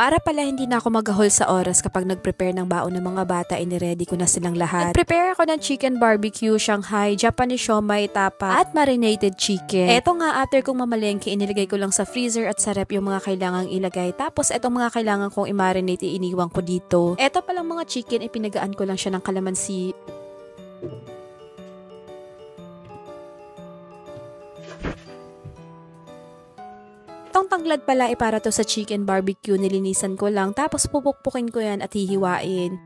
Para pala hindi na ako maghahol sa oras kapag nag-prepare ng baon ng mga bata, iniready ko na silang lahat. Nag-prepare ako ng chicken barbecue, Shanghai, Japanese siomai, tapa, at marinated chicken. Eto nga, after kong mamalengke, inilagay ko lang sa freezer at sa rep yung mga kailangang ilagay. Tapos etong mga kailangan kong i-marinate, iniwan ko dito. Eto palang mga chicken, ipinagaan ko lang siya ng kalamansi. Itong tanglad pala para to sa chicken barbecue, nilinisan ko lang tapos pupukpukin ko yan at hihiwain.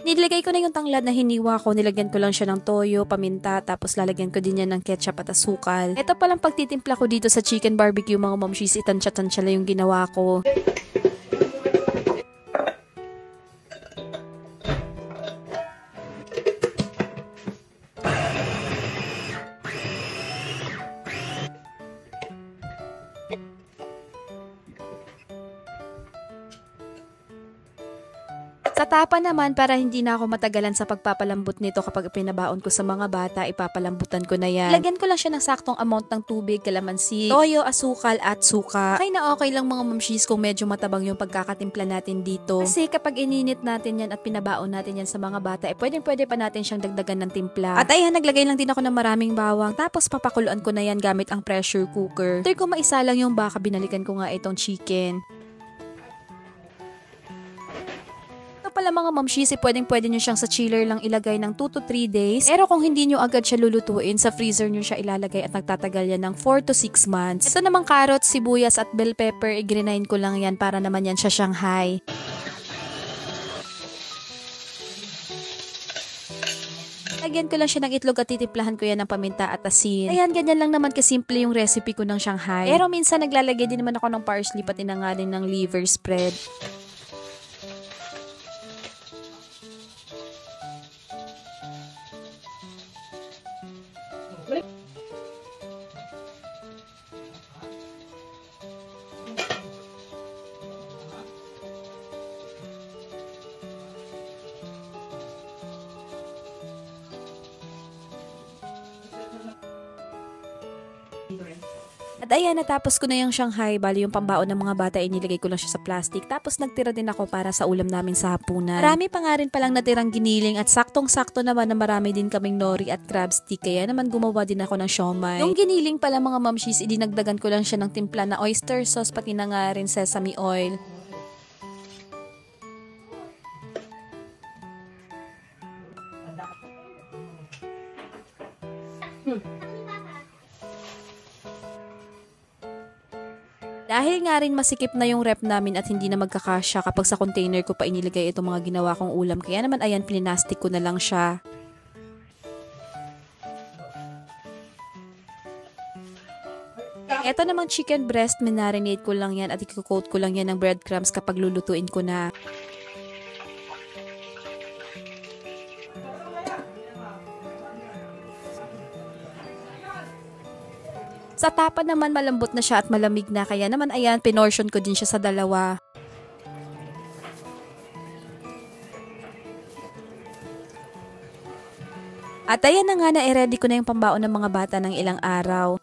Nilagay ko na yung tanglad na hiniwa ko, nilagyan ko lang siya ng toyo, paminta, tapos lalagyan ko din yan ng ketchup at asukal. Ito palang pagtitimpla ko dito sa chicken barbecue, mga momshies, itansya-tansya lang yung ginawa ko. Sa tapa naman, para hindi na ako matagalan sa pagpapalambot nito kapag pinabaon ko sa mga bata, ipapalambutan ko na yan. Lagyan ko lang siya ng saktong amount ng tubig, kalamansi, toyo, asukal at suka. Okay lang mga momshies kung medyo matabang yung pagkakatimpla natin dito. Kasi kapag ininit natin yan at pinabaon natin yan sa mga bata, pwede pa natin siyang dagdagan ng timpla. At ayan, naglagay lang din ako ng maraming bawang, tapos papakuluan ko na yan gamit ang pressure cooker. After ko maisa lang yung baka, binalikan ko nga itong chicken. Pala mga momshies, pwede nyo siyang sa chiller lang ilagay ng 2 to 3 days. Pero kung hindi nyo agad siya lulutuin, sa freezer nyo siya ilalagay at nagtatagal yan ng 4 to 6 months. Ito namang carrots, sibuyas at bell pepper, i-grinain ko lang yan para naman yan sa Shanghai. Lagyan ko lang siya ng itlog at titiplahan ko yan ng paminta at asin. Ayan, ganyan lang naman kasimple yung recipe ko ng Shanghai. Pero minsan naglalagay din naman ako ng parsley pati na nga din ng liver spread. At ayan, natapos ko na yung Shanghai. Bali yung pambaon ng mga bata, inilagay ko lang siya sa plastic. Tapos nagtira din ako para sa ulam namin sa hapunan. Marami pa nga rin palang natirang giniling at saktong-sakto naman na marami din kaming nori at crab stick. Kaya naman gumawa din ako ng siomai. Yung giniling pala mga momshies, idinagdagan ko lang siya ng timpla na oyster sauce pati na nga rin sesame oil. Dahil nga rin masikip na yung rep namin at hindi na magkakasya kapag sa container ko pa inilagay itong mga ginawa kong ulam. Kaya naman ayan, plinastic ko na lang siya. Ito namang chicken breast, minarinate ko lang yan at i-coat ko lang yan ng breadcrumbs kapag lulutuin ko na. Sa tapa naman malambot na siya at malamig na, kaya naman ayan, pinortion ko din siya sa dalawa. At ayan na nga, na-ready ko na yung pambaon ng mga bata ng ilang araw.